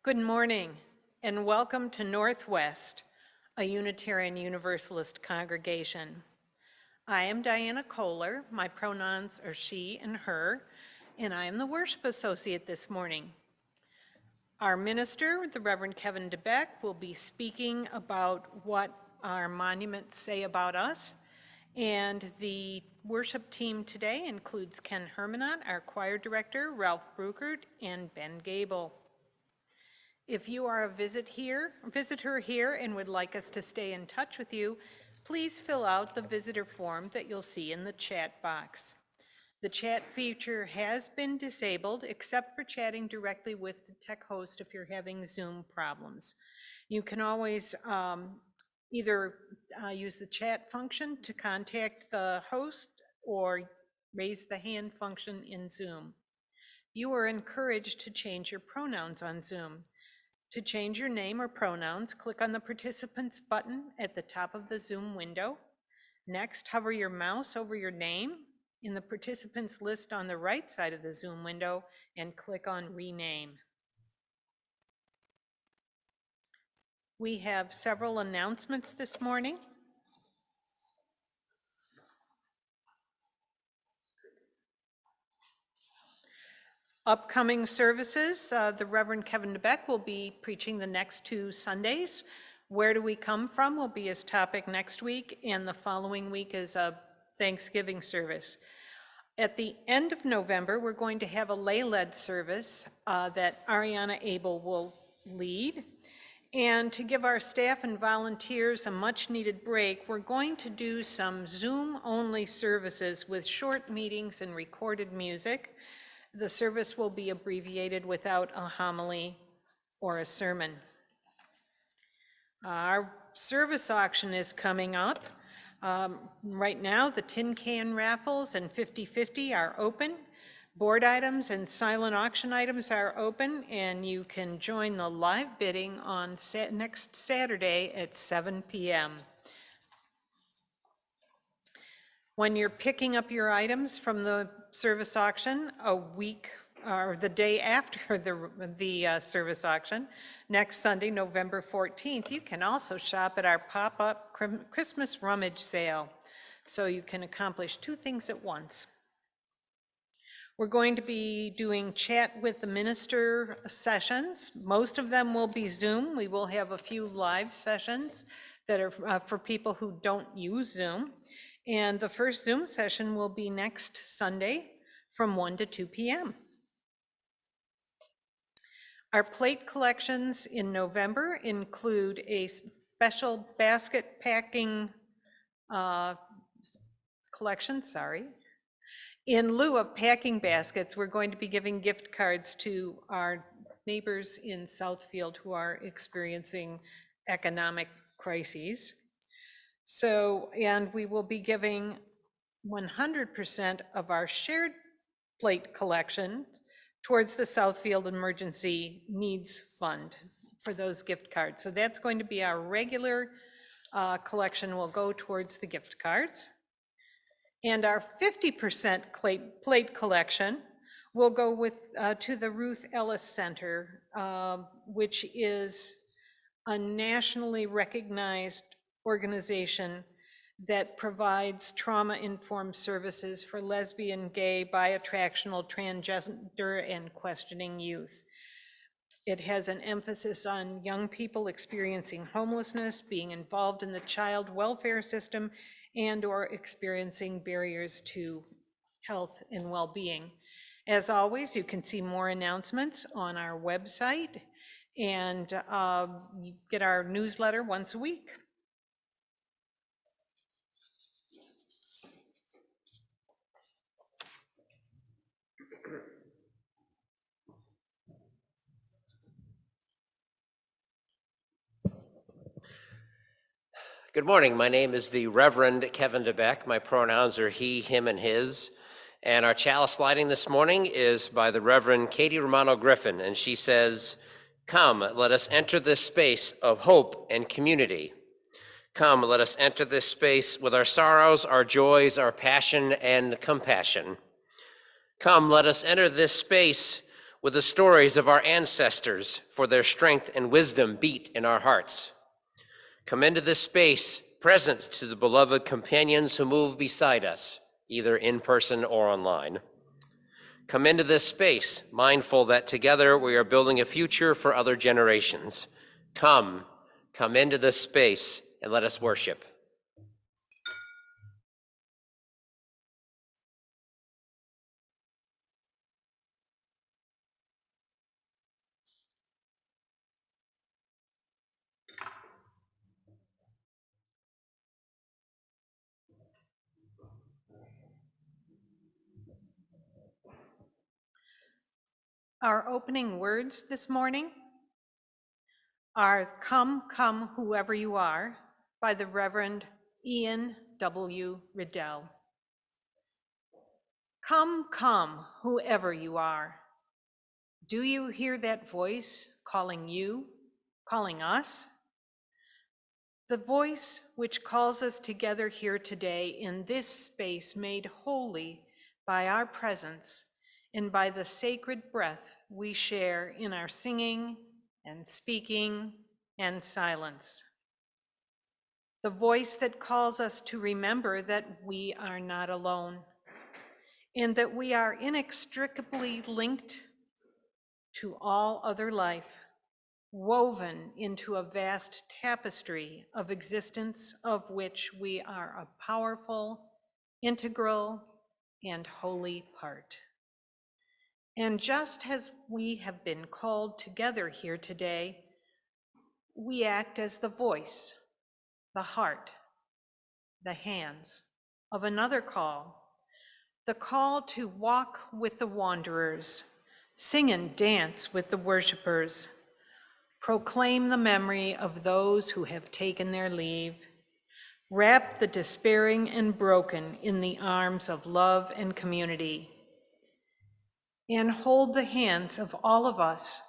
Good morning and welcome to Northwest, a Unitarian Universalist congregation. I am Diana Kohler. My pronouns are she and her, and I am the worship associate this morning. Our minister, the Reverend Kevin DeBeck, will be speaking about what our monuments say about us. And the worship team today includes Ken Hermanot, our choir director, Ralph Bruckert, and Ben Gable. If you are a visitor here and would like us to stay in touch with you, please fill out the visitor form that you'll see in the chat box. The chat feature has been disabled except for chatting directly with the tech host if you're having Zoom problems. You can always either use the chat function to contact the host or raise the hand function in Zoom. You are encouraged to change your pronouns on Zoom. To change your name or pronouns, click on the Participants button at the top of the Zoom window. Next, hover your mouse over your name in the participants list on the right side of the Zoom window and click on Rename. We have several announcements this morning. Upcoming services, the Reverend Kevin DeBeck will be preaching the next 2 Sundays. Where do we come from will be his topic next week, and the following week is a Thanksgiving service. At the end of November, we're going to have a lay-led service that Ariana Abel will lead. And to give our staff and volunteers a much-needed break, we're going to do some Zoom-only services with short meetings and recorded music. The service will be abbreviated without a homily or a sermon. Our service auction is coming up. Right now, the tin can raffles and 50/50 are open. Board items and silent auction items are open, and you can join the live bidding on next Saturday at 7 p.m. When you're picking up your items from the service auction a week or the day after the service auction, next Sunday, November 14th, you can also shop at our pop-up Christmas rummage sale. So you can accomplish 2 things at once. We're going to be doing chat with the minister sessions. Most of them will be Zoom. We will have a few live sessions that are for people who don't use Zoom. And the first Zoom session will be next Sunday from 1 to 2 p.m. Our plate collections in November include a special basket packing collection, In lieu of packing baskets, we're going to be giving gift cards to our neighbors in Southfield who are experiencing economic crises. And we will be giving 100% of our shared plate collection towards the Southfield Emergency Needs Fund for those gift cards. So that's going to be our regular collection will go towards the gift cards. And our 50% plate collection will go to the Ruth Ellis Center, which is a nationally recognized organization that provides trauma-informed services for lesbian, gay, bi-attractional, transgender, and questioning youth. It has an emphasis on young people experiencing homelessness, being involved in the child welfare system, and or experiencing barriers to health and well-being. As always, you can see more announcements on our website, and you get our newsletter once a week. Good morning. My name is the Reverend Kevin DeBeck. My pronouns are he, him, and his. And our chalice lighting this morning is by the Reverend Katie Romano Griffin, and she says, "Come, let us enter this space of hope and community. Come, let us enter this space with our sorrows, our joys, our passion, and compassion. Come, let us enter this space with the stories of our ancestors, for their strength and wisdom beat in our hearts. Come into this space, present to the beloved companions who move beside us, either in person or online. Come into this space, mindful that together we are building a future for other generations. Come into this space and let us worship. Our opening words this morning are "Come, Come, Whoever You Are" by the Reverend Ian W. Riddell. Come, come, whoever you are. Do you hear that voice calling you, calling us? The voice which calls us together here today in this space made holy by our presence and by the sacred breath we share in our singing and speaking and silence. The voice that calls us to remember that we are not alone and that we are inextricably linked to all other life, woven into a vast tapestry of existence of which we are a powerful, integral, and holy part. And just as we have been called together here today, we act as the voice, the heart, the hands of another call, the call to walk with the wanderers, sing and dance with the worshipers, proclaim the memory of those who have taken their leave, wrap the despairing and broken in the arms of love and community, and hold the hands of all of us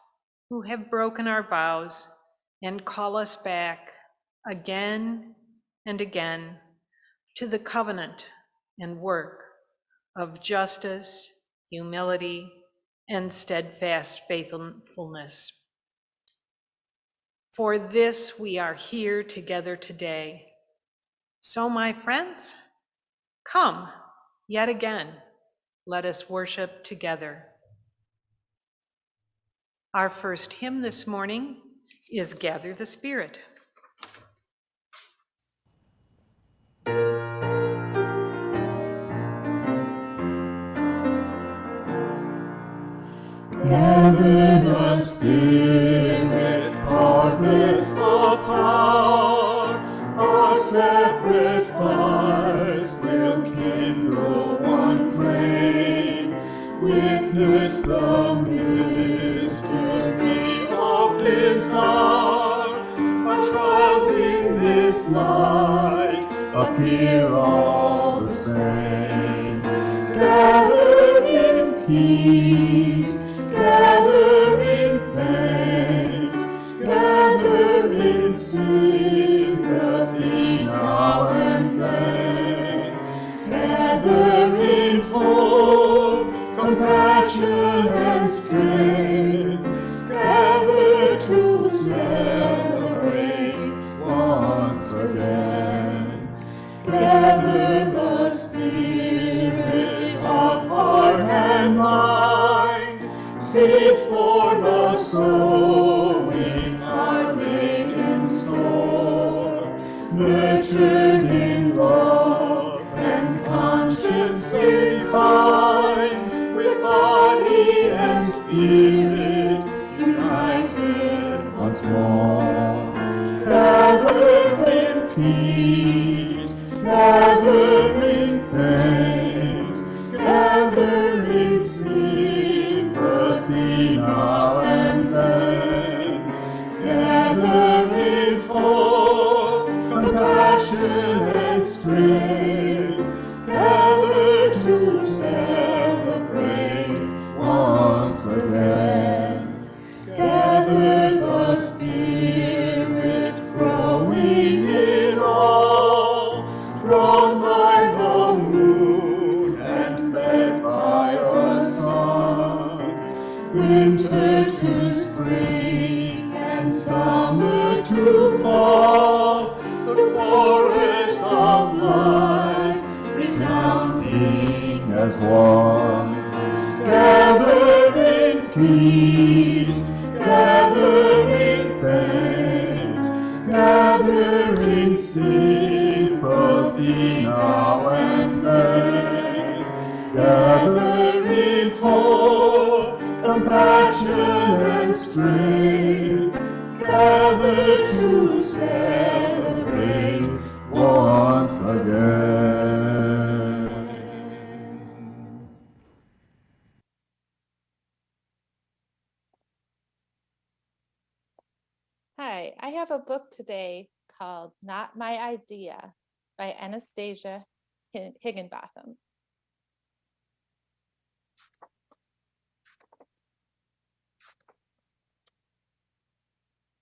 who have broken our vows and call us back again and again to the covenant and work of justice, humility, and steadfast faithfulness. For this we are here together today. So, my friends, come yet again, let us worship together. Our first hymn this morning is "Gather the Spirit." Gather the Spirit, harvest the power, our separate fires will kindle one flame. Witness the mystery of this hour, our trials in this light appear all the same. Gather in peace, gather in thanks, gather in sympathy now and then. Gather in hope, compassion and strength, gather to celebrate once again. Gather the Spirit of heart and mind, seeds for the sowing are laid in store, nurtured in love and conscience refined, with body and spirit united once more. Gather in peace, gather in thanks, gather in sympathy now and then. Gather in hope, compassion and strength, gather to celebrate once again. Gather the Spirit growing in all, drawn by the moon and fed by the sun. With of life, resounding as one. Gather in peace, gather in thanks, gather in sympathy now and then. Gather in hope, compassion and strength, gather to celebrate once again. Hi, I have a book today called Not My Idea by Anastasia Higginbotham.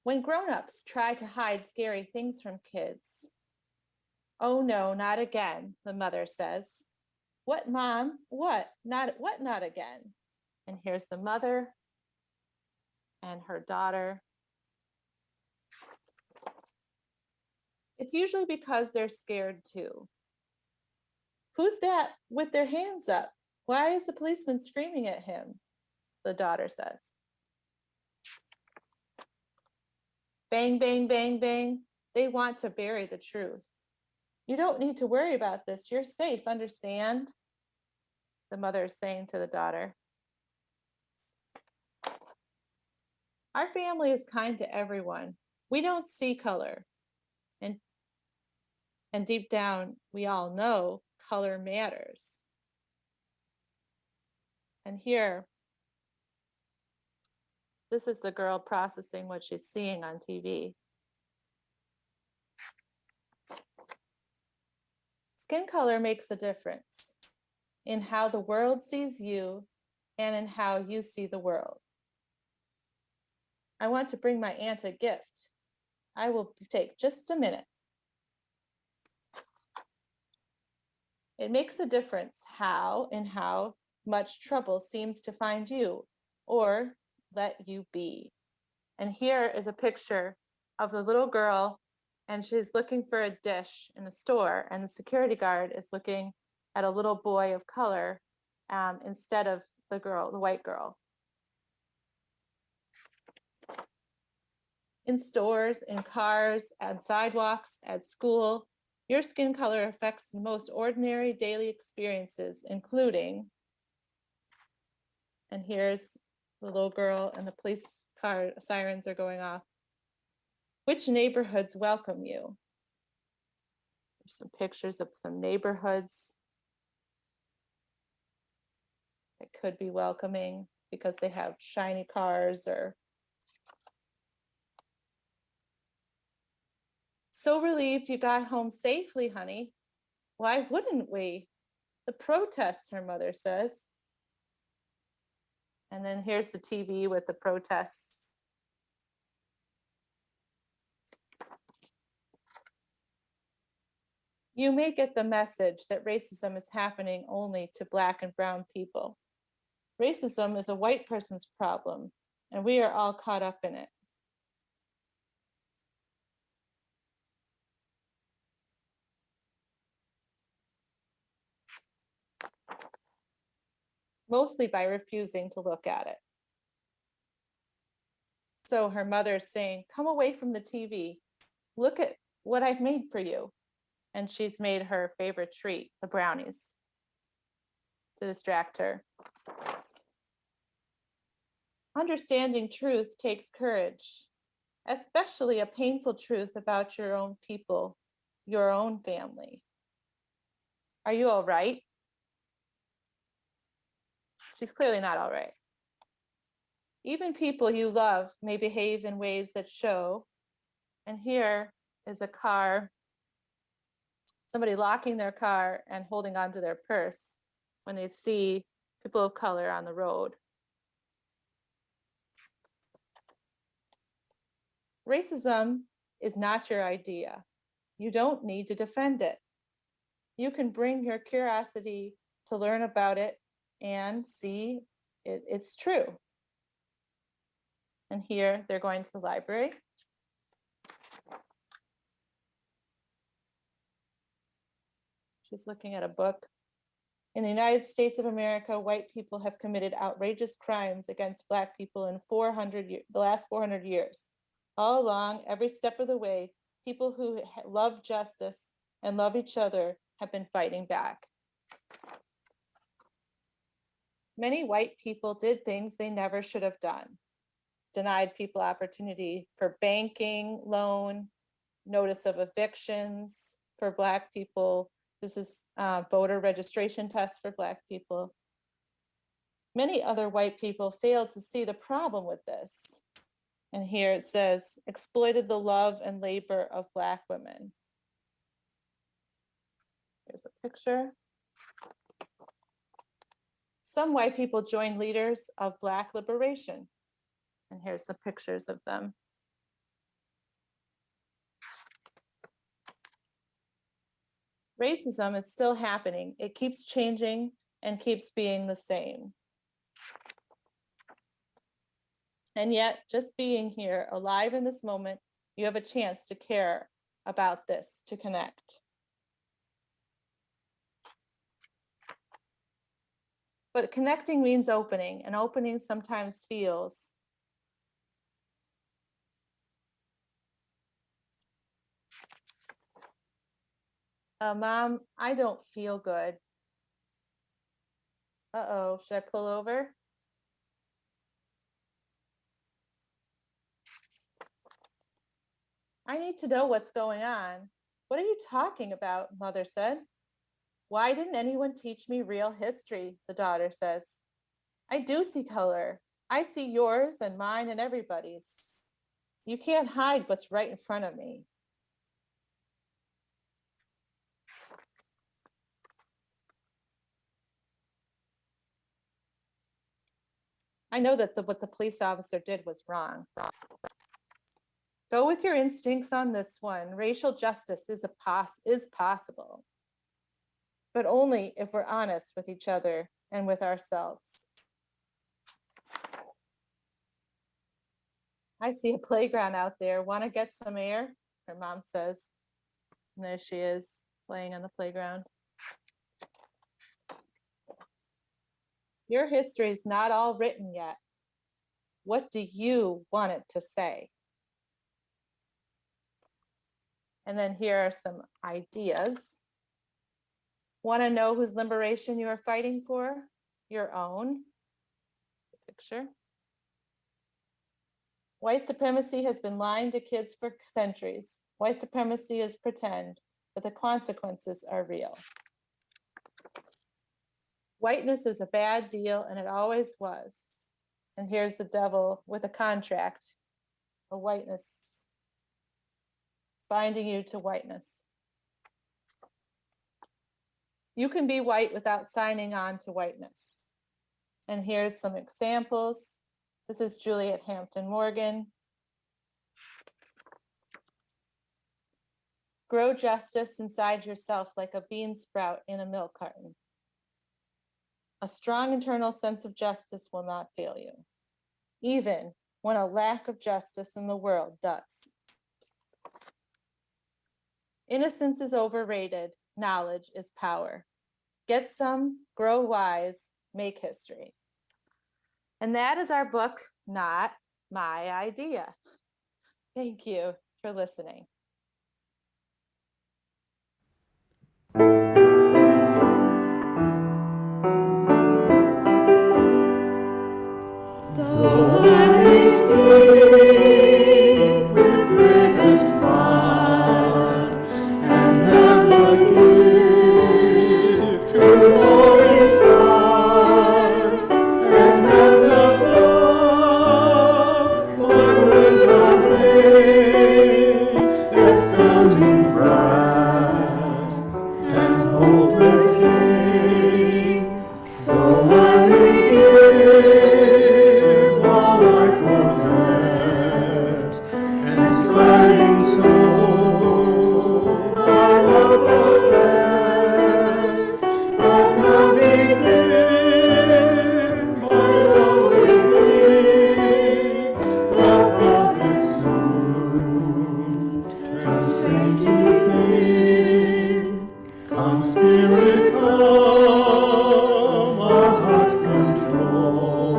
When grown-ups try to hide scary things from kids, "Oh no, not again," the mother says. "What, Mom? What? Not again?" And here's the mother and her daughter. It's usually because they're scared too. "Who's that with their hands up? Why is the policeman screaming at him?" the daughter says. Bang, bang, bang, bang. They want to bury the truth. "You don't need to worry about this. You're safe, understand?" the mother is saying to the daughter. Our family is kind to everyone. We don't see color. And deep down, we all know color matters. And here, this is the girl processing what she's seeing on TV. Skin color makes a difference in how the world sees you and in how you see the world. "I want to bring my aunt a gift. I will take just a minute." It makes a difference how much trouble seems to find you or let you be. And here is a picture of the little girl, and she's looking for a dish in a store, and the security guard is looking at a little boy of color instead of the white girl. In stores, in cars, at sidewalks, at school, your skin color affects the most ordinary daily experiences, including, and here's the little girl and the police car sirens are going off. "Which neighborhoods welcome you?" There's some pictures of some neighborhoods that could be welcoming because they have shiny cars or. "So relieved you got home safely, honey. Why wouldn't we? The protests," her mother says. And then here's the TV with the protests. "You may get the message that racism is happening only to Black and brown people. Racism is a white person's problem, and we are all caught up in it." Mostly by refusing to look at it. So her mother's saying, "Come away from the TV. Look at what I've made for you." And she's made her favorite treat, the brownies, to distract her. Understanding truth takes courage, especially a painful truth about your own people, your own family. "Are you all right?" She's clearly not all right. Even people you love may behave in ways that show. And here is a car, somebody locking their car and holding onto their purse when they see people of color on the road. Racism is not your idea. You don't need to defend it. You can bring your curiosity to learn about it and see it's true. And here they're going to the library. She's looking at a book. In the United States of America, white people have committed outrageous crimes against Black people in the last 400 years. All along, every step of the way, people who love justice and love each other have been fighting back. Many white people did things they never should have done. Denied people opportunity for banking, loan, notice of evictions for Black people. This is voter registration tests for Black people. Many other white people failed to see the problem with this. And here it says, exploited the love and labor of Black women. Here's a picture. Some white people joined leaders of Black liberation. And here's some pictures of them. Racism is still happening. It keeps changing and keeps being the same. And yet, just being here, alive in this moment, you have a chance to care about this, to connect. But connecting means opening, and opening sometimes feels Mom, I don't feel good. Uh-oh, should I pull over? I need to know what's going on. What are you talking about? Mother said. Why didn't anyone teach me real history? The daughter says. I do see color. I see yours and mine and everybody's. You can't hide what's right in front of me. I know that what the police officer did was wrong. Go with your instincts on this one. Racial justice is possible, but only if we're honest with each other and with ourselves. I see a playground out there. Want to get some air? Her mom says. And there she is, playing on the playground. Your history is not all written yet. What do you want it to say? And then here are some ideas. Want to know whose liberation you are fighting for? Your own. Picture. White supremacy has been lying to kids for centuries. White supremacy is pretend, but the consequences are real. Whiteness is a bad deal, and it always was. And here's the devil with a contract, a whiteness, binding you to whiteness. You can be white without signing on to whiteness. And here's some examples. This is Juliet Hampton Morgan. Grow justice inside yourself like a bean sprout in a milk carton. A strong internal sense of justice will not fail you, even when a lack of justice in the world does. Innocence is overrated. Knowledge is power. Get some, grow wise, make history. And that is our book, Not My Idea. Thank you for listening. Come, Spirit, come, our hearts control.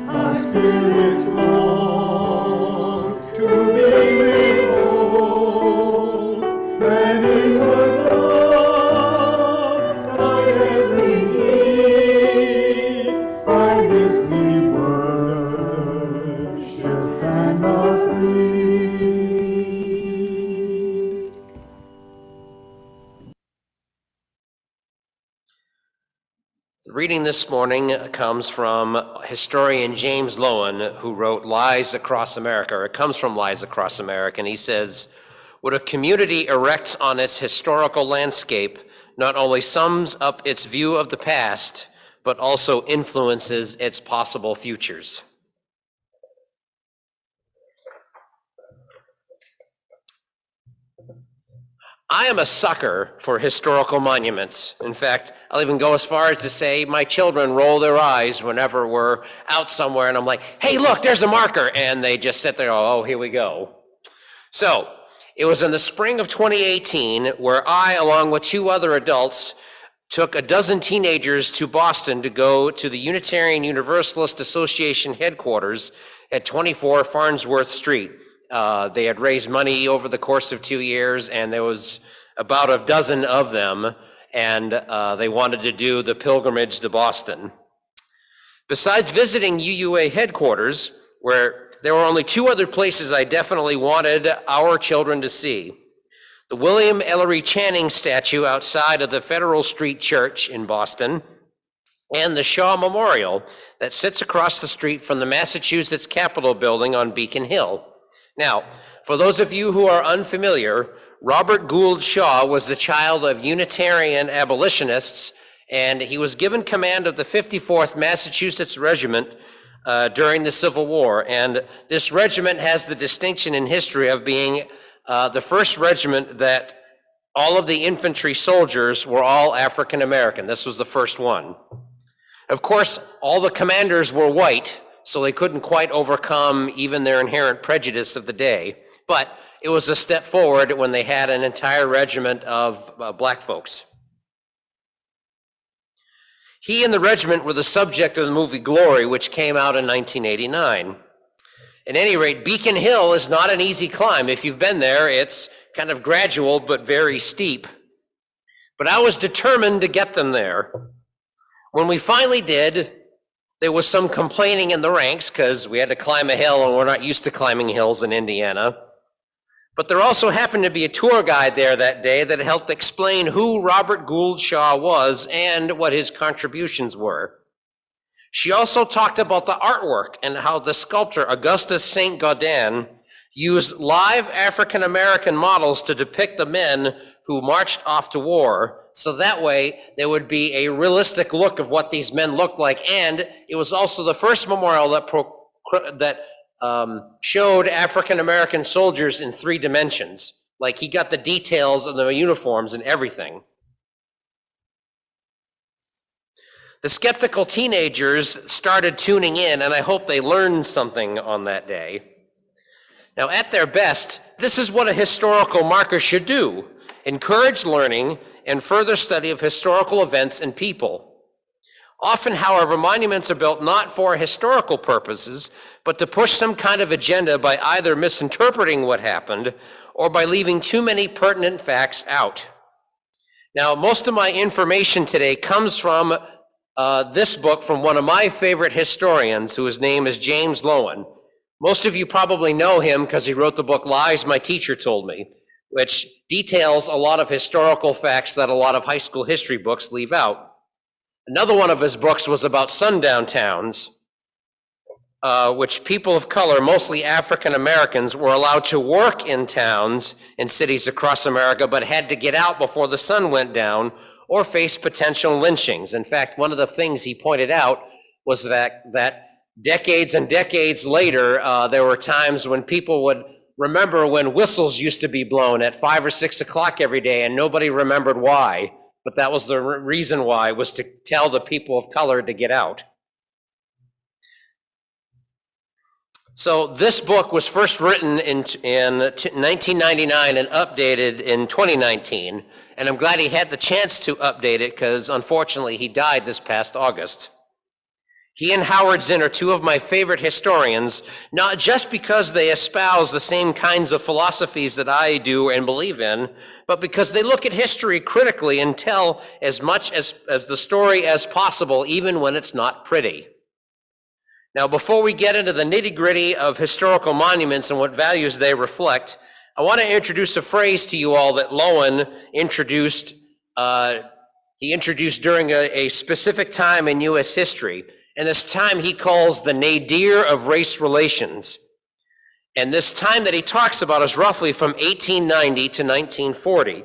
Our spirits long to be made whole. And inward love, guide every deed. By this we worship and are free. The reading this morning comes from historian James Loewen, who wrote Lies Across America, or it comes from Lies Across America, and he says, what a community erects on its historical landscape not only sums up its view of the past, but also influences its possible futures. I am a sucker for historical monuments. In fact, I'll even go as far as to say my children roll their eyes whenever we're out somewhere and I'm like, hey, look, there's a marker. And they just sit there, oh, here we go. So it was in the spring of 2018 where I, along with 2 other adults, took a dozen teenagers to Boston to go to the Unitarian Universalist Association headquarters at 24 Farnsworth Street. They had raised money over the course of 2 years, and there was about a dozen of them, and they wanted to do the pilgrimage to Boston. Besides visiting UUA headquarters, where there were only 2 other places I definitely wanted our children to see: the William Ellery Channing statue outside of the Federal Street Church in Boston, and the Shaw Memorial that sits across the street from the Massachusetts Capitol building on Beacon Hill. Now, for those of you who are unfamiliar, Robert Gould Shaw was the child of Unitarian abolitionists, and he was given command of the 54th Massachusetts Regiment during the Civil War. And this regiment has the distinction in history of being the first regiment that all of the infantry soldiers were all African American. This was the first one. Of course, all the commanders were white, so they couldn't quite overcome even their inherent prejudice of the day. But it was a step forward when they had an entire regiment of black folks. He and the regiment were the subject of the movie Glory, which came out in 1989. At any rate, Beacon Hill is not an easy climb. If you've been there, it's kind of gradual but very steep. But I was determined to get them there. When we finally did, there was some complaining in the ranks because we had to climb a hill and we're not used to climbing hills in Indiana. But there also happened to be a tour guide there that day that helped explain who Robert Gould Shaw was and what his contributions were. She also talked about the artwork and how the sculptor Augustus St. Gaudin used live African American models to depict the men who marched off to war. So that way there would be a realistic look of what these men looked like. And it was also the first memorial that showed African American soldiers in 3 dimensions. Like, he got the details of the uniforms and everything. The skeptical teenagers started tuning in, and I hope they learned something on that day. Now, at their best, this is what a historical marker should do: encourage learning and further study of historical events and people. Often, however, monuments are built not for historical purposes, but to push some kind of agenda by either misinterpreting what happened or by leaving too many pertinent facts out. Now, most of my information today comes from this book from one of my favorite historians, whose name is James Loewen. Most of you probably know him because he wrote the book Lies My Teacher Told Me, which details a lot of historical facts that a lot of high school history books leave out. Another one of his books was about sundown towns, which people of color, mostly African Americans, were allowed to work in towns and cities across America, but had to get out before the sun went down or face potential lynchings. In fact, one of the things he pointed out was that decades and decades later, there were times when people would remember when whistles used to be blown at 5 or 6 o'clock every day, and nobody remembered why. But that was the reason why, was to tell the people of color to get out. So this book was first written in 1999 and updated in 2019, and I'm glad he had the chance to update it because unfortunately he died this past August. He and Howard Zinn are two of my favorite historians, not just because they espouse the same kinds of philosophies that I do and believe in, but because they look at history critically and tell as much as the story as possible, even when it's not pretty. Now, before we get into the nitty-gritty of historical monuments and what values they reflect, I want to introduce a phrase to you all that Lowen introduced. He introduced during a specific time in U.S. history, and this time he calls the nadir of race relations. And this time that he talks about is roughly from 1890 to 1940.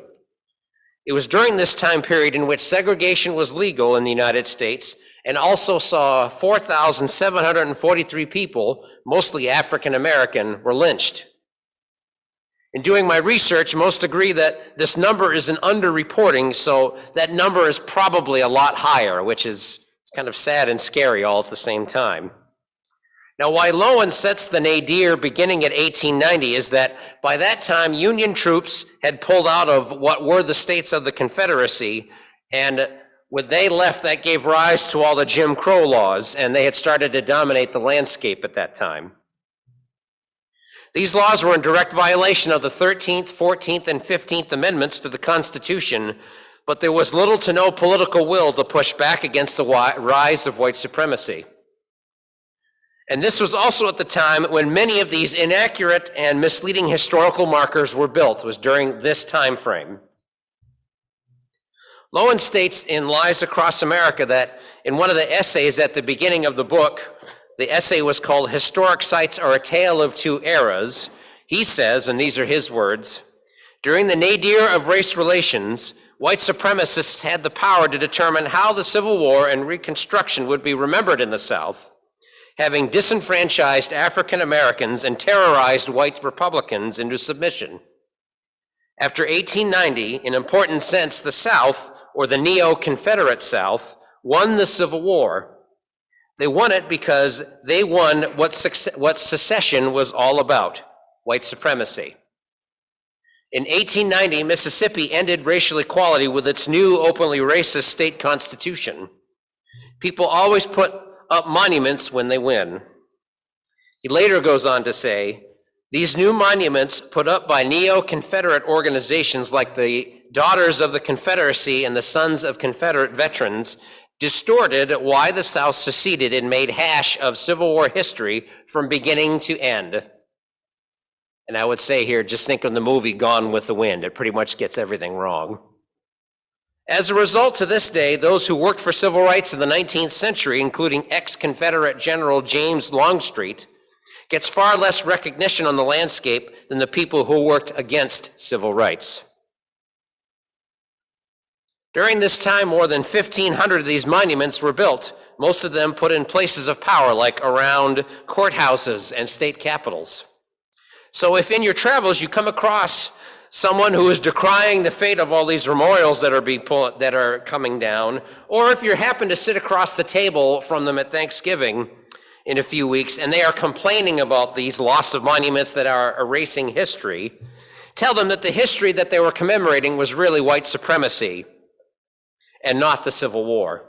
It was during this time period in which segregation was legal in the United States and also saw 4,743 people, mostly African American, were lynched. In doing my research, most agree that this number is an underreporting, so that number is probably a lot higher, which is kind of sad and scary all at the same time. Now, why Lowen sets the nadir beginning at 1890 is that by that time, Union troops had pulled out of what were the states of the Confederacy, and when they left, that gave rise to all the Jim Crow laws, and they had started to dominate the landscape at that time. These laws were in direct violation of the 13th, 14th, and 15th Amendments to the Constitution, but there was little to no political will to push back against the rise of white supremacy. And this was also at the time when many of these inaccurate and misleading historical markers were built. It was during this time frame. Lowen states in Lies Across America that in one of the essays at the beginning of the book, the essay was called Historic Sites Are a Tale of Two Eras. He says, and these are his words, during the nadir of race relations, white supremacists had the power to determine how the Civil War and Reconstruction would be remembered in the South, having disenfranchised African Americans and terrorized white Republicans into submission. After 1890, in important sense, the South, or the neo-Confederate South, won the Civil War. They won it because they won what secession was all about, white supremacy. In 1890, Mississippi ended racial equality with its new openly racist state constitution. People always put up monuments when they win. He later goes on to say, these new monuments put up by neo-Confederate organizations like the Daughters of the Confederacy and the Sons of Confederate Veterans distorted why the South seceded and made hash of Civil War history from beginning to end. And I would say here, just think of the movie Gone with the Wind. It pretty much gets everything wrong. As a result, to this day, those who worked for civil rights in the 19th century, including ex-Confederate General James Longstreet, gets far less recognition on the landscape than the people who worked against civil rights. During this time, more than 1,500 of these monuments were built, most of them put in places of power, like around courthouses and state capitals. So if in your travels you come across someone who is decrying the fate of all these memorials that are coming down, or if you happen to sit across the table from them at Thanksgiving in a few weeks and they are complaining about these loss of monuments that are erasing history, tell them that the history that they were commemorating was really white supremacy and not the Civil War.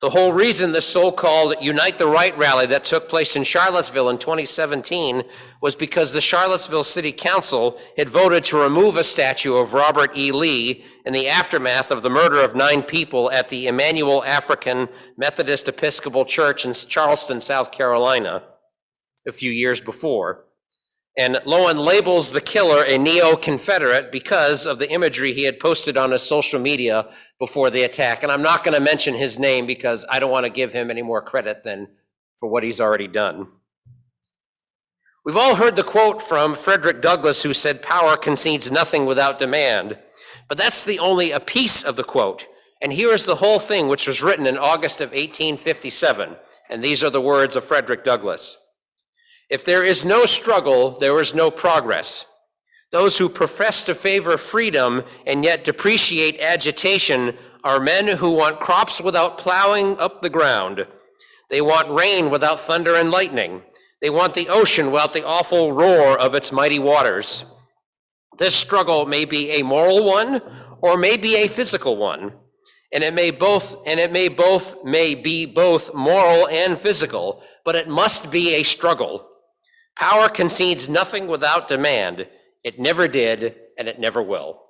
The whole reason the so-called Unite the Right rally that took place in Charlottesville in 2017 was because the Charlottesville City Council had voted to remove a statue of Robert E. Lee in the aftermath of the murder of 9 people at the Emmanuel African Methodist Episcopal Church in Charleston, South Carolina, a few years before. And Lowen labels the killer a neo-Confederate because of the imagery he had posted on his social media before the attack. And I'm not going to mention his name because I don't want to give him any more credit than for what he's already done. We've all heard the quote from Frederick Douglass, who said, "Power concedes nothing without demand." But that's the only a piece of the quote. And here is the whole thing, which was written in August of 1857. And these are the words of Frederick Douglass. If there is no struggle, there is no progress. Those who profess to favor freedom and yet depreciate agitation are men who want crops without plowing up the ground. They want rain without thunder and lightning. They want the ocean without the awful roar of its mighty waters. This struggle may be a moral one or may be a physical one, and it may be both moral and physical, but it must be a struggle. Power concedes nothing without demand. It never did, and it never will.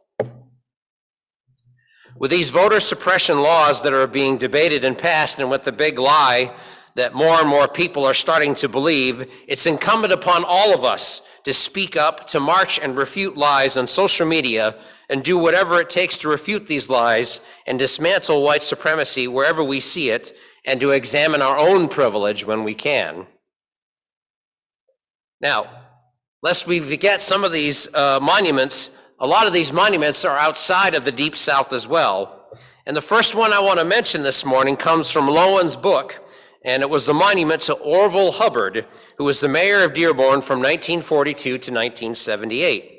With these voter suppression laws that are being debated and passed, and with the big lie that more and more people are starting to believe, it's incumbent upon all of us to speak up, to march and refute lies on social media, and do whatever it takes to refute these lies and dismantle white supremacy wherever we see it, and to examine our own privilege when we can. Now, lest we forget some of these monuments, a lot of these monuments are outside of the Deep South as well. And the first one I want to mention this morning comes from Lowen's book, and it was the monument to Orville Hubbard, who was the mayor of Dearborn from 1942 to 1978.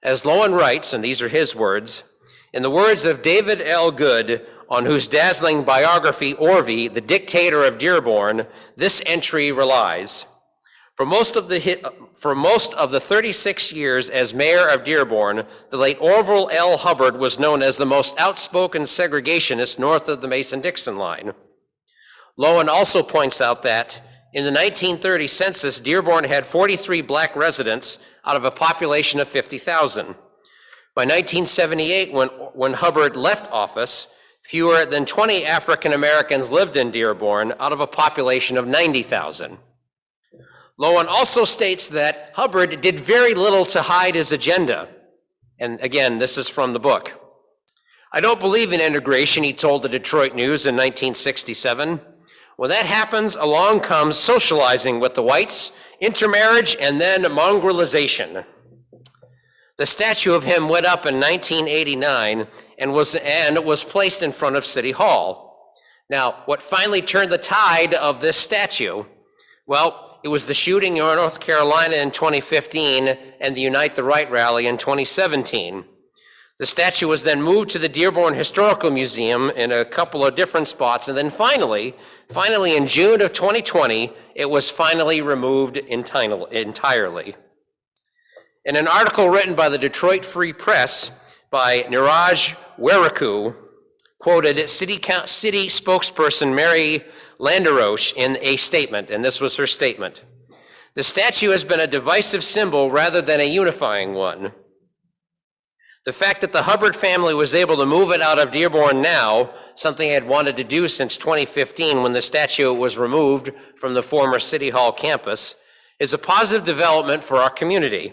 As Lowen writes, and these are his words, in the words of David L. Good, on whose dazzling biography, Orvie, the Dictator of Dearborn, this entry relies. For most of the 36 years as mayor of Dearborn, the late Orville L. Hubbard was known as the most outspoken segregationist north of the Mason-Dixon line. Lowen also points out that in the 1930 census, Dearborn had 43 black residents out of a population of 50,000. By 1978, when Hubbard left office, fewer than 20 African Americans lived in Dearborn out of a population of 90,000. Lowen also states that Hubbard did very little to hide his agenda. And again, this is from the book. I don't believe in integration, he told the Detroit News in 1967. When that happens, along comes socializing with the whites, intermarriage, and then mongrelization. The statue of him went up in 1989 and was placed in front of City Hall. Now, what finally turned the tide of this statue? Well, it was the shooting in North Carolina in 2015 and the Unite the Right rally in 2017. The statue was then moved to the Dearborn Historical Museum in a couple of different spots, and then finally in June of 2020, it was finally removed entirely. In an article written by the Detroit Free Press by Niraj Weraku, quoted city spokesperson Mary Landeroche in a statement, and this was her statement. The statue has been a divisive symbol rather than a unifying one. The fact that the Hubbard family was able to move it out of Dearborn now, something I had wanted to do since 2015 when the statue was removed from the former City Hall campus, is a positive development for our community.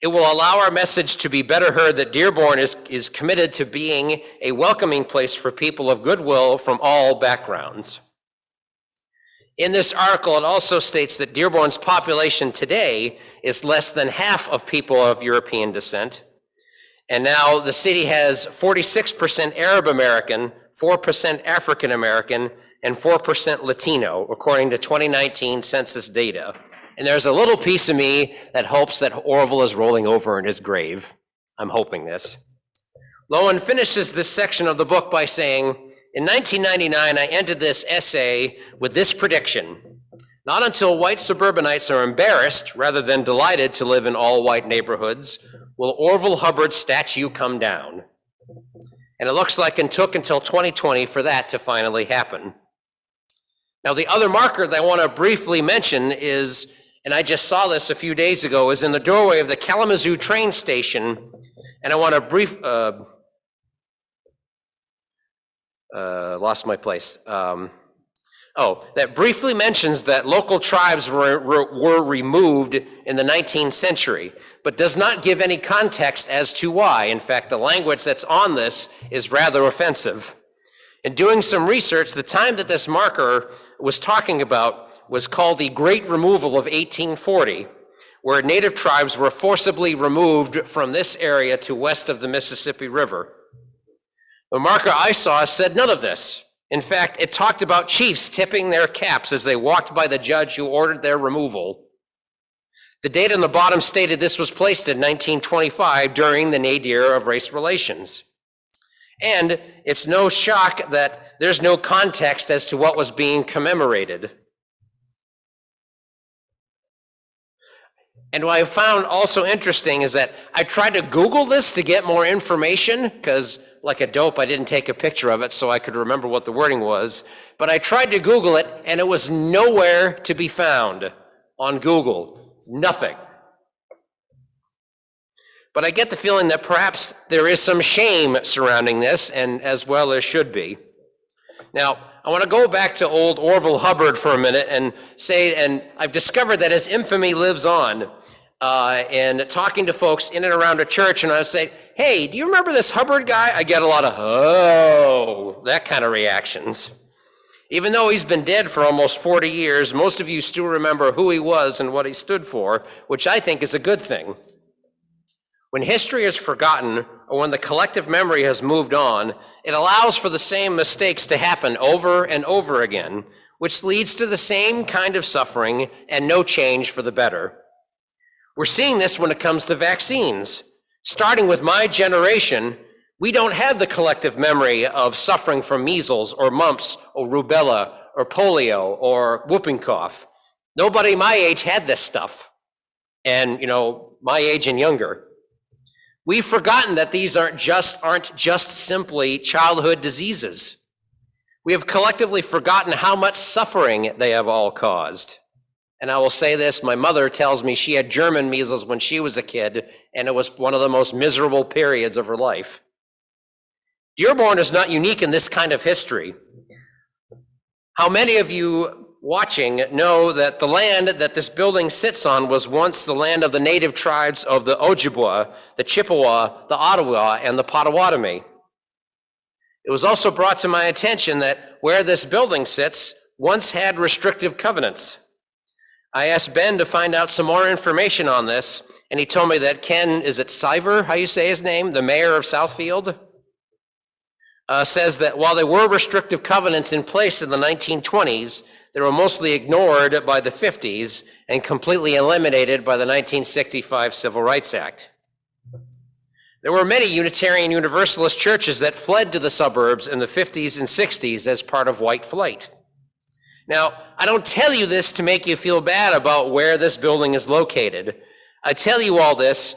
It will allow our message to be better heard that Dearborn is committed to being a welcoming place for people of goodwill from all backgrounds. In this article, it also states that Dearborn's population today is less than half of people of European descent. And now the city has 46% Arab American, 4% African American, and 4% Latino, according to 2019 census data. And there's a little piece of me that hopes that Orville is rolling over in his grave. I'm hoping this. Lowen finishes this section of the book by saying, in 1999, I ended this essay with this prediction. Not until white suburbanites are embarrassed rather than delighted to live in all-white neighborhoods will Orville Hubbard's statue come down. And it looks like it took until 2020 for that to finally happen. Now, the other marker that I want to briefly mention is, and I just saw this a few days ago, is in the doorway of the Kalamazoo train station, and I want to lost my place. That briefly mentions that local tribes were removed in the 19th century, but does not give any context as to why. In fact, the language that's on this is rather offensive. In doing some research, the time that this marker was talking about was called the Great Removal of 1840, where native tribes were forcibly removed from this area to west of the Mississippi River. The marker I saw said none of this. In fact, it talked about chiefs tipping their caps as they walked by the judge who ordered their removal. The date on the bottom stated this was placed in 1925 during the nadir of race relations. And it's no shock that there's no context as to what was being commemorated. And what I found also interesting is that I tried to Google this to get more information, because like a dope, I didn't take a picture of it so I could remember what the wording was. But I tried to Google it, and it was nowhere to be found on Google. Nothing. But I get the feeling that perhaps there is some shame surrounding this, and as well as should be. Now, I want to go back to old Orville Hubbard for a minute and say, and I've discovered that his infamy lives on, and talking to folks in and around a church, and I say, hey, do you remember this Hubbard guy? I get a lot of, oh, that kind of reactions. Even though he's been dead for almost 40 years, most of you still remember who he was and what he stood for, which I think is a good thing. When history is forgotten, or when the collective memory has moved on, it allows for the same mistakes to happen over and over again, which leads to the same kind of suffering and no change for the better. We're seeing this when it comes to vaccines. Starting with my generation, we don't have the collective memory of suffering from measles or mumps or rubella or polio or whooping cough. Nobody my age had this stuff, and my age and younger. We've forgotten that these aren't just simply childhood diseases. We have collectively forgotten how much suffering they have all caused. And I will say this, my mother tells me she had German measles when she was a kid, and it was one of the most miserable periods of her life. Dearborn is not unique in this kind of history. How many of you watching know that the land that this building sits on was once the land of the native tribes of the Ojibwa, the Chippewa, the Ottawa, and the Potawatomi? It was also brought to my attention that where this building sits once had restrictive covenants. I asked Ben to find out some more information on this, and he told me that Ken, is it Siver, how you say his name, the mayor of Southfield, says that while there were restrictive covenants in place in the 1920s, they were mostly ignored by the 50s and completely eliminated by the 1965 Civil Rights Act. There were many Unitarian Universalist churches that fled to the suburbs in the 50s and 60s as part of white flight. Now, I don't tell you this to make you feel bad about where this building is located. I tell you all of this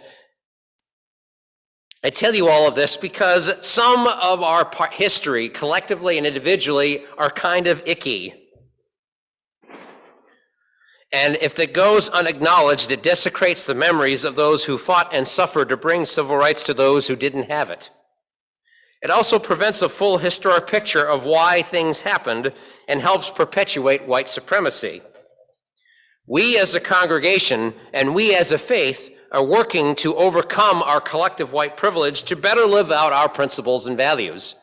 because some of our history, collectively and individually, are kind of icky. And if it goes unacknowledged, it desecrates the memories of those who fought and suffered to bring civil rights to those who didn't have it. It also prevents a full historic picture of why things happened and helps perpetuate white supremacy. We as a congregation and we as a faith are working to overcome our collective white privilege to better live out our principles and values.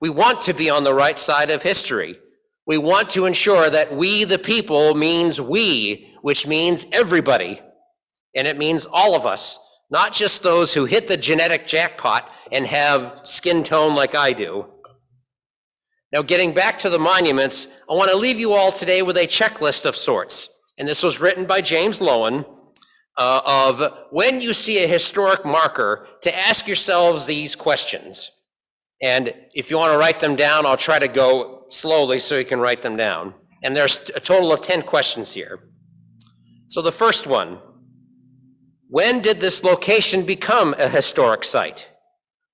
We want to be on the right side of history. We want to ensure that we, the people, means we, which means everybody. And it means all of us, not just those who hit the genetic jackpot and have skin tone like I do. Now, getting back to the monuments, I want to leave you all today with a checklist of sorts. And this was written by James Lowen, of when you see a historic marker, to ask yourselves these questions. And if you want to write them down, I'll try to go slowly so you can write them down. And there's a total of 10 questions here. So the first one, when did this location become a historic site?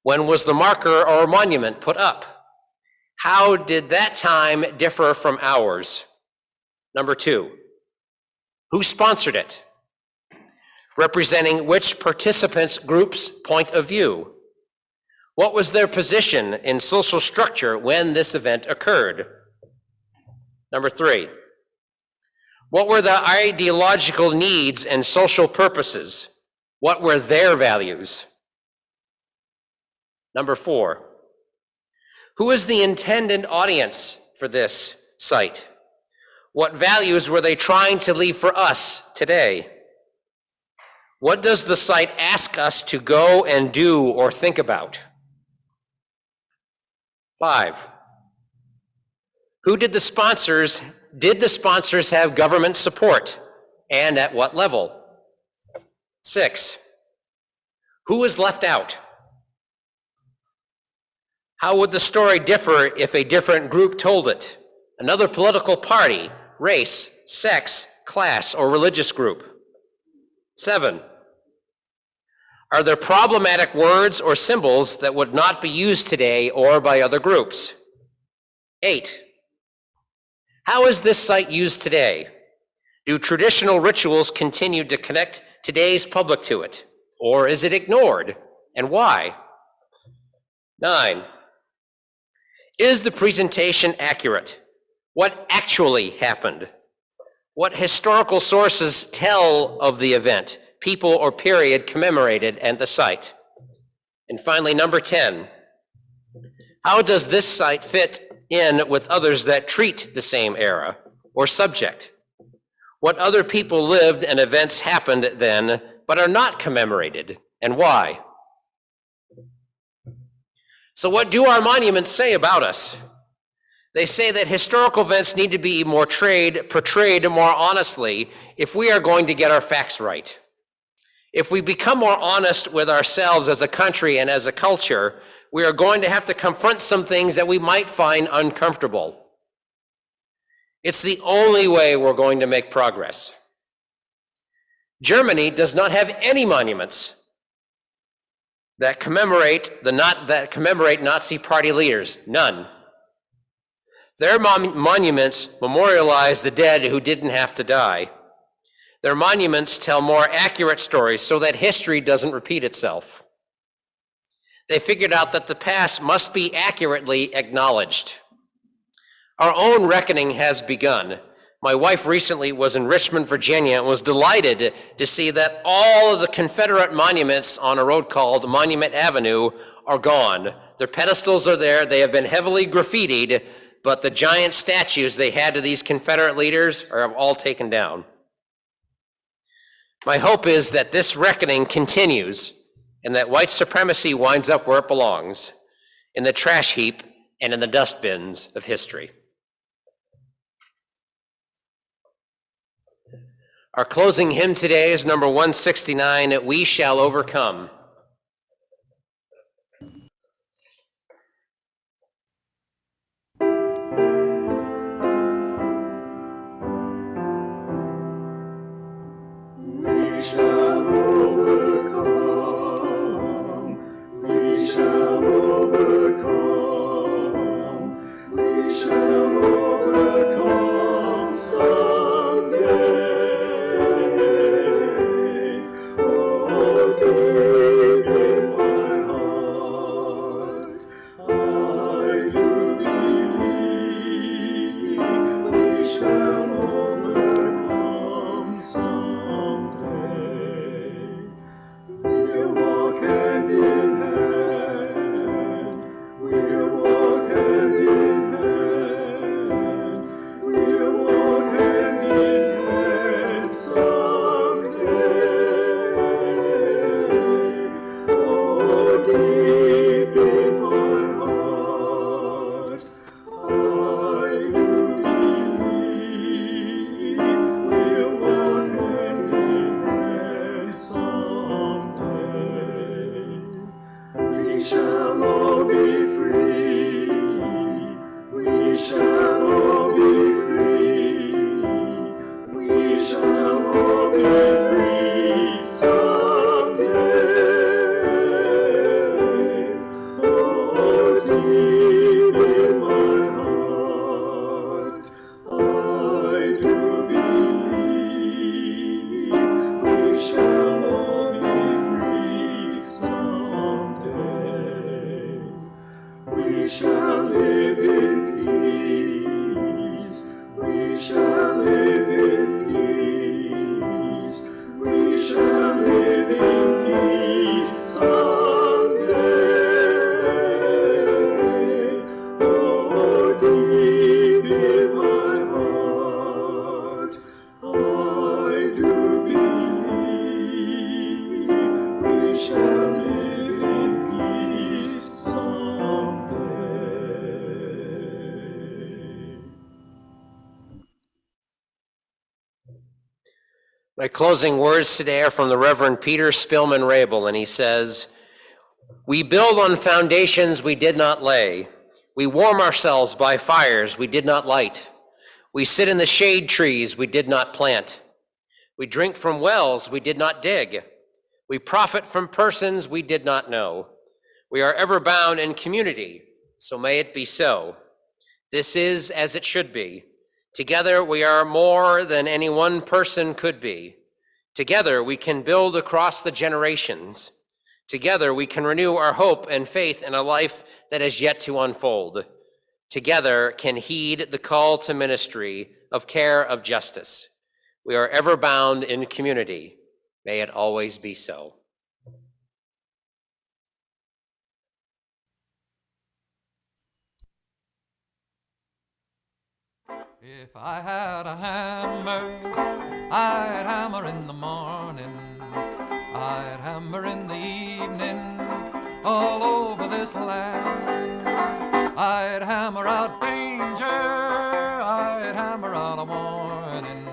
When was the marker or monument put up? How did that time differ from ours? Number 2, who sponsored it? Representing which participants' group's point of view? What was their position in social structure when this event occurred? Number 3, what were the ideological needs and social purposes? What were their values? Number 4, who is the intended audience for this site? What values were they trying to leave for us today? What does the site ask us to go and do or think about? 5, did the sponsors have government support, and at what level? 6, who was left out? How would the story differ if a different group told it? Another political party, race, sex, class, or religious group? 7, are there problematic words or symbols that would not be used today or by other groups? 8, how is this site used today? Do traditional rituals continue to connect today's public to it, or is it ignored, and why? 9, is the presentation accurate? What actually happened? What historical sources tell of the event, people, or period commemorated at the site? And finally, number 10, how does this site fit in with others that treat the same era or subject? What other people lived and events happened then, but are not commemorated, and why? So what do our monuments say about us? They say that historical events need to be portrayed more honestly if we are going to get our facts right. If we become more honest with ourselves as a country and as a culture, we are going to have to confront some things that we might find uncomfortable. It's the only way we're going to make progress. Germany does not have any monuments that commemorate Nazi party leaders, none. Their monuments memorialize the dead who didn't have to die. Their monuments tell more accurate stories so that history doesn't repeat itself. They figured out that the past must be accurately acknowledged. Our own reckoning has begun. My wife recently was in Richmond, Virginia, and was delighted to see that all of the Confederate monuments on a road called Monument Avenue are gone. Their pedestals are there, they have been heavily graffitied, but the giant statues they had to these Confederate leaders are all taken down. My hope is that this reckoning continues and that white supremacy winds up where it belongs, in the trash heap and in the dustbins of history. Our closing hymn today is number 169, We Shall Overcome. We shall overcome. We shall overcome. We shall overcome someday. Oh, deep in my heart, I do believe we shall overcome someday. We'll walk hand in hand. We'll walk hand in hand. We'll walk hand in hand someday. Oh, deep in my heart, I do believe we'll walk hand in hand someday. We shall all be free. We shall all be free. We shall all be free someday. Oh, deep in my heart, I do believe we shall all be free someday. We shall live in peace. We shall live in peace. We shall live in peace someday. Oh, deep in my heart, I do believe we shall live in peace someday. My closing words today are from the Reverend Peter Spillman-Rabel, and he says, "We build on foundations we did not lay. We warm ourselves by fires we did not light. We sit in the shade trees we did not plant. We drink from wells we did not dig. We profit from persons we did not know. We are ever bound in community, so may it be so. This is as it should be. Together we are more than any one person could be. Together we can build across the generations. Together we can renew our hope and faith in a life that is yet to unfold. Together can heed the call to ministry of care of justice. We are ever bound in community. May it always be so. If I had a hammer, I'd hammer in the morning, I'd hammer in the evening, all over this land. I'd hammer out danger, I'd hammer out a warning,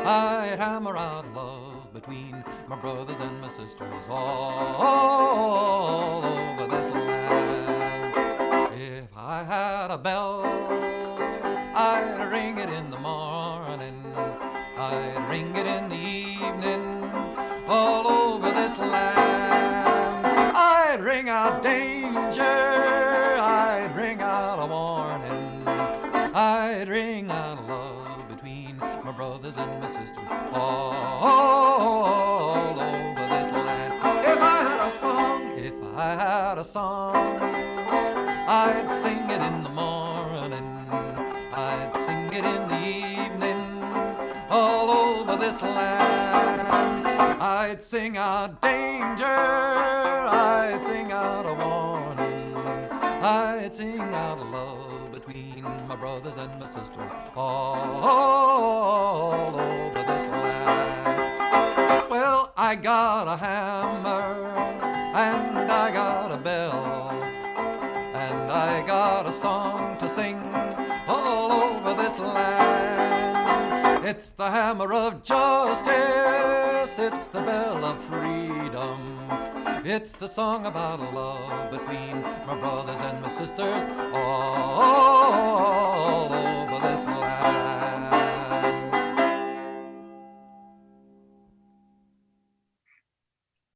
I'd hammer out love between my brothers and my sisters all over this land. If I had a bell, I'd ring it in the morning, I'd ring it in the evening, all over this land. I'd ring out danger, I'd ring out a warning, I'd ring out love between my brothers and my sisters all over this land. If I had a song, if I had a song, I'd sing it in the morning, I'd sing it in the evening, all over this land. I'd sing out danger, I'd sing out a warning, I'd sing out love between my brothers and my sisters all over this land. Well, I got a hammer, and I got a bell, and I got a song to sing all over this land. It's the hammer of justice, it's the bell of freedom, it's the song about love between my brothers and my sisters all